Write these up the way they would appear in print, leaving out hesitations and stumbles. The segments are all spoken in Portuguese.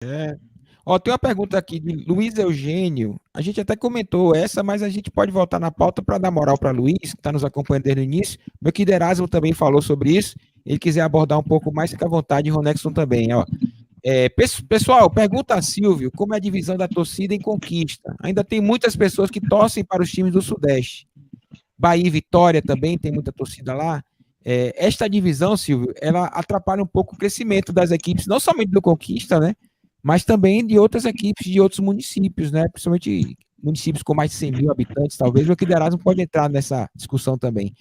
É. Ó, tem uma pergunta aqui de Luiz Eugênio. A gente até comentou essa, mas a gente pode voltar na pauta para dar moral para Luiz, que está nos acompanhando desde o início. Meu querido Erasmo também falou sobre isso. Ele quiser abordar um pouco mais, fica à vontade, Ronexon também. Ó. Pessoal, pergunta a Silvio como é a divisão da torcida em Conquista. Ainda tem muitas pessoas que torcem para os times do Sudeste. Bahia e Vitória também tem muita torcida lá. Esta divisão, Silvio, ela atrapalha um pouco o crescimento das equipes, não somente do Conquista, né? Mas também de outras equipes de outros municípios, né? Principalmente municípios com mais de 100 mil habitantes, talvez. O Erasmo pode entrar nessa discussão também.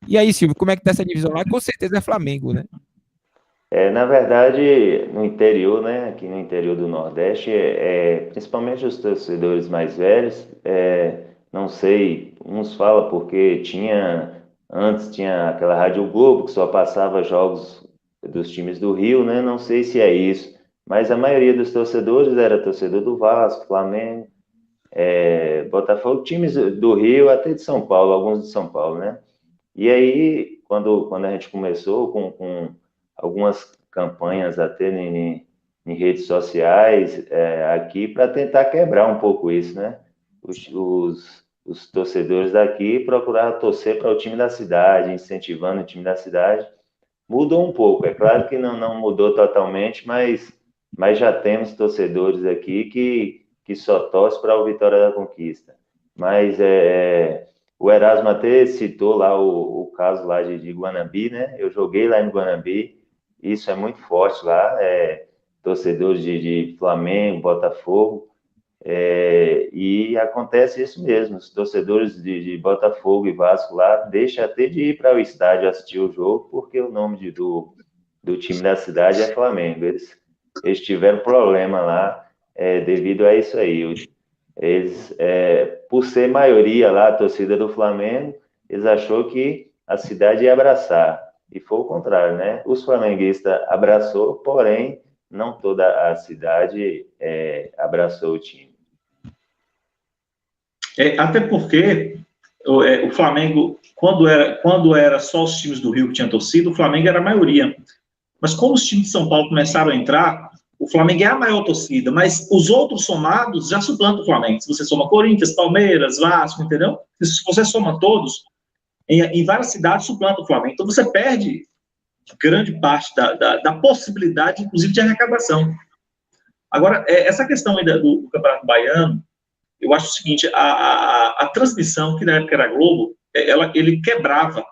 E aí, Silvio, como é que tá essa divisão lá? Com certeza é Flamengo, né? Na verdade, no interior, né, aqui no interior do Nordeste, principalmente os torcedores mais velhos, não sei, uns falam porque antes tinha aquela Rádio Globo que só passava jogos dos times do Rio, né, não sei se é isso, mas a maioria dos torcedores era torcedor do Vasco, Flamengo, Botafogo, times do Rio, até de São Paulo, alguns de São Paulo, né? E aí, quando a gente começou com algumas campanhas até em redes sociais aqui para tentar quebrar um pouco isso, né? Os torcedores daqui procuraram torcer para o time da cidade, incentivando o time da cidade. Mudou um pouco, é claro que não mudou totalmente, mas já temos torcedores aqui que só torcem para o Vitória da Conquista. Mas o Erasmo até citou lá o caso lá de Guanambi, né? Eu joguei lá em Guanambi, isso é muito forte lá, torcedores de Flamengo, Botafogo, e acontece isso mesmo, os torcedores de Botafogo e Vasco lá deixam até de ir para o estádio assistir o jogo, porque o nome do time da cidade é Flamengo. Eles tiveram problema lá devido a isso aí. Eles, por ser maioria lá, a torcida do Flamengo, eles achou que a cidade ia abraçar. E foi o contrário, né? Os flamenguistas abraçou, porém, não toda a cidade abraçou o time. Até porque o Flamengo, quando era só os times do Rio que tinham torcida, o Flamengo era a maioria. Mas como os times de São Paulo começaram a entrar, o Flamengo é a maior torcida, mas os outros somados já suplantam o Flamengo. Se você soma Corinthians, Palmeiras, Vasco, entendeu? Se você soma todos, em várias cidades suplanta o Flamengo. Então você perde grande parte da possibilidade, inclusive, de arrecadação. Agora, essa questão ainda do Campeonato Baiano, eu acho o seguinte, a transmissão, que na época era Globo, ele quebrava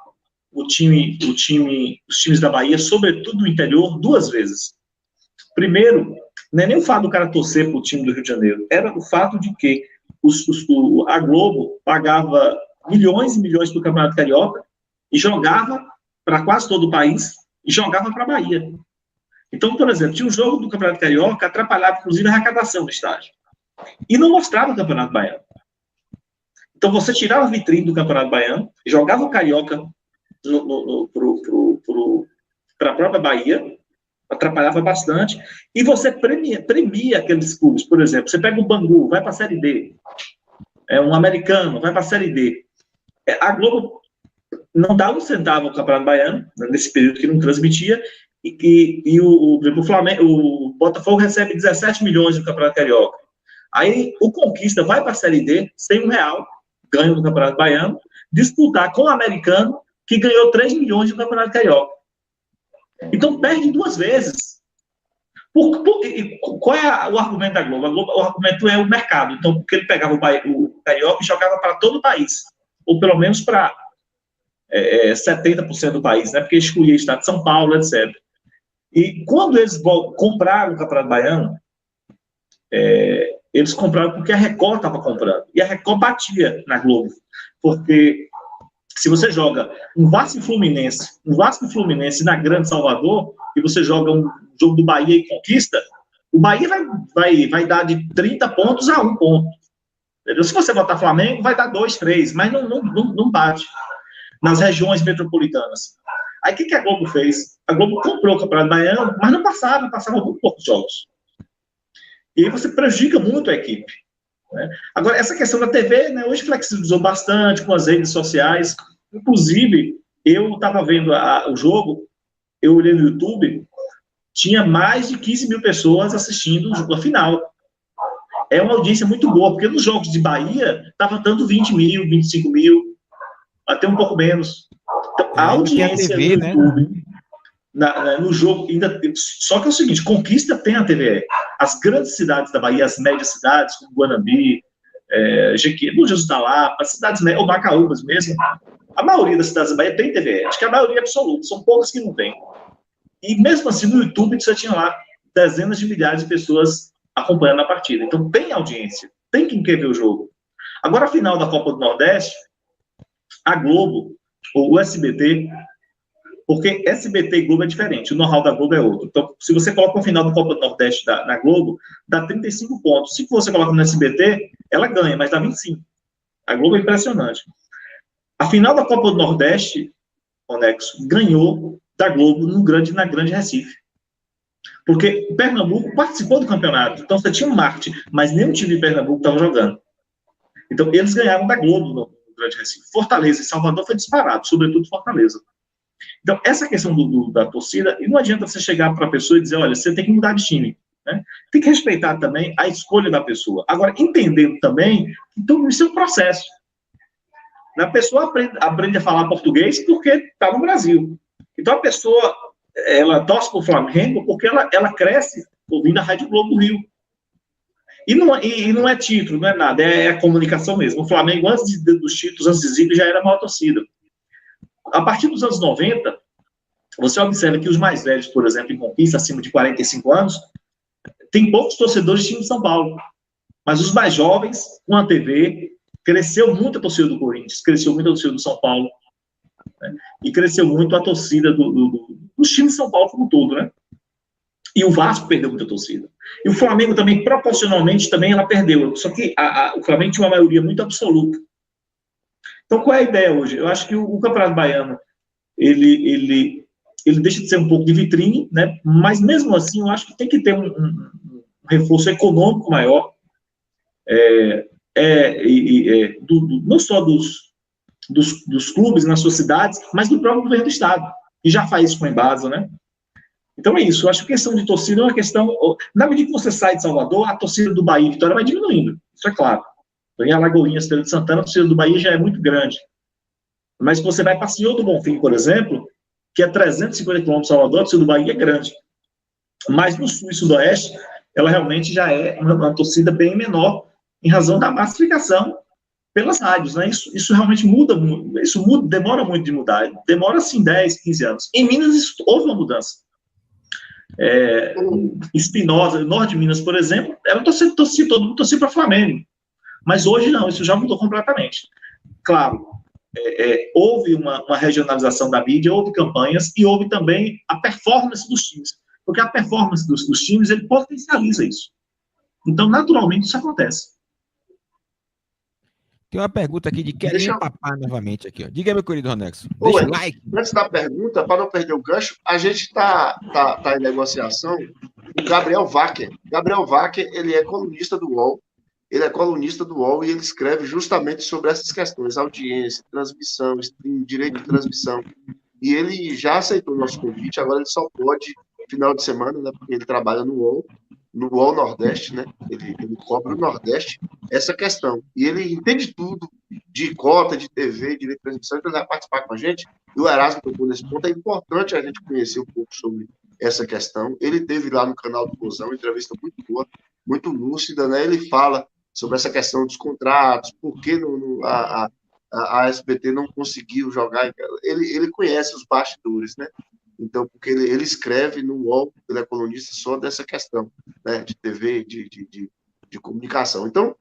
os times da Bahia, sobretudo do interior, duas vezes. Primeiro, não é nem o fato do cara torcer para o time do Rio de Janeiro, era o fato de que a Globo pagava milhões e milhões para o Campeonato Carioca e jogava para quase todo o país e jogava para a Bahia. Então, por exemplo, tinha um jogo do Campeonato Carioca, atrapalhava, inclusive, a arrecadação do estádio. E não mostrava o Campeonato Baiano. Então, você tirava a vitrine do Campeonato Baiano, jogava o Carioca para a própria Bahia, atrapalhava bastante, e você premia aqueles clubes. Por exemplo, você pega o Bangu, vai para a Série D, um americano, vai para a Série D. A Globo não dá um centavo ao Campeonato Baiano, nesse período que não transmitia, e o Botafogo recebe 17 milhões do Campeonato Carioca. Aí o Conquista vai para a Série D, sem R$1, ganha no Campeonato Baiano, disputar com o americano, que ganhou 3 milhões do Campeonato Carioca. Então perde duas vezes. Qual é o argumento da Globo? O argumento é o mercado. Então, porque ele pegava o Carioca e jogava para todo o país, ou pelo menos para 70% do país, né? Porque excluía o estado de São Paulo, etc. E quando eles compraram o Campeonato Baiano, eles compraram porque a Record estava comprando. E a Record batia na Globo. Porque se você joga um Vasco e Fluminense na Grande Salvador, e você joga um jogo do Bahia e Conquista, o Bahia vai dar de 30 pontos a 1 ponto. Entendeu? Se você botar Flamengo, vai dar 2, 3, mas não bate nas regiões metropolitanas. Aí o que a Globo fez? A Globo comprou o Campeonato Baiano, mas não passava muito poucos jogos. E aí você prejudica muito a equipe. Né? Agora, essa questão da TV, né, hoje flexibilizou bastante com as redes sociais. Inclusive, eu estava vendo o jogo, eu olhei no YouTube, tinha mais de 15 mil pessoas assistindo a final. É uma audiência muito boa, porque nos jogos de Bahia estava dando 20 mil, 25 mil, até um pouco menos. Então, a audiência TV, no YouTube, no jogo, ainda só que é o seguinte, Conquista tem a TVE. As grandes cidades da Bahia, as médias cidades, como Guanambi, Jequié, Bom Jesus da Lapa, as cidades, ou Macaúbas mesmo, a maioria das cidades da Bahia tem TVE. Acho que a maioria é absoluta, são poucas que não tem. E mesmo assim, no YouTube, você tinha lá dezenas de milhares de pessoas acompanhando a partida. Então, tem audiência, tem quem quer ver o jogo. Agora, a final da Copa do Nordeste, a Globo, ou o SBT, porque SBT e Globo é diferente, o know-how da Globo é outro. Então, se você coloca o final da Copa do Nordeste na Globo, dá 35 pontos. Se você coloca no SBT, ela ganha, mas dá 25. A Globo é impressionante. A final da Copa do Nordeste, o Nexo, ganhou da Globo na Grande Recife. Porque Pernambuco participou do campeonato. Então, você tinha um marketing, mas nenhum time de Pernambuco estava jogando. Então, eles ganharam da Globo no Grande Recife. Fortaleza e Salvador foi disparado, sobretudo Fortaleza. Então, essa questão da torcida, e não adianta você chegar para a pessoa e dizer, olha, você tem que mudar de time. Né? Tem que respeitar também a escolha da pessoa. Agora, entendendo também que tudo isso é um processo. A pessoa aprende a falar português porque está no Brasil. Então, a pessoa, ela torce para o Flamengo porque ela cresce ouvindo a Rádio Globo do Rio. E não é título, não é nada, é a comunicação mesmo. O Flamengo, antes dos títulos, antes de Zico, já era maior torcida. A partir dos anos 90, você observa que os mais velhos, por exemplo, em Conquista, acima de 45 anos, tem poucos torcedores de time de São Paulo. Mas os mais jovens, com a TV, cresceu muito a torcida do Corinthians, cresceu muito a torcida do São Paulo, né? E cresceu muito a torcida dos times de São Paulo como um todo, né? E o Vasco perdeu muita torcida. E o Flamengo também, proporcionalmente, também ela perdeu. Só que o Flamengo tinha uma maioria muito absoluta. Então, qual é a ideia hoje? Eu acho que o Campeonato Baiano, ele deixa de ser um pouco de vitrine, né? Mas, mesmo assim, eu acho que tem que ter um reforço econômico maior, não só dos clubes nas suas cidades, mas do próprio governo do Estado, que já faz isso com o Embasa, né? Então é isso, eu acho que a questão de torcida é uma questão... Na medida que você sai de Salvador, a torcida do Bahia e Vitória vai diminuindo, isso é claro. Em Alagoinhas, Estrela de Santana, a torcida do Bahia já é muito grande. Mas se você vai para Senhor do Bonfim, por exemplo, que é 350 km de Salvador, a torcida do Bahia é grande. Mas no sul e sudoeste, ela realmente já é uma torcida bem menor, em razão da massificação pelas rádios, né? Isso realmente muda, demora muito de mudar, demora assim 10, 15 anos. Em Minas houve uma mudança. Espinosa, norte de Minas, por exemplo, ela todo mundo torcia para Flamengo, mas hoje não, isso já mudou completamente. Claro, houve uma regionalização da mídia, houve campanhas e houve também a performance dos times, porque a performance dos times, ele potencializa isso. Então, naturalmente, isso acontece. Tem uma pergunta aqui de Kelinho Papá novamente aqui, ó. Diga, meu querido Ronexo. Deixa o like. Antes da pergunta, para não perder o gancho, a gente está em negociação com o Gabriel Wacker. Gabriel Wacker, ele é colunista do UOL. E ele escreve justamente sobre essas questões, audiência, transmissão, stream, direito de transmissão. E ele já aceitou o nosso convite, agora ele só pode final de semana, né, porque ele trabalha no UOL Nordeste, né? Ele cobre o Nordeste, essa questão. E ele entende tudo de cota, de TV, de transmissão, então ele vai participar com a gente. E o Erasmo tocou nesse ponto. É importante a gente conhecer um pouco sobre essa questão. Ele teve lá no canal do Cozão, uma entrevista muito boa, muito lúcida, né? Ele fala sobre essa questão dos contratos, por que a SBT não conseguiu jogar. Ele conhece os bastidores, né? Então, porque ele escreve no UOL, ele é colunista só dessa questão, né, de TV, de comunicação. Então,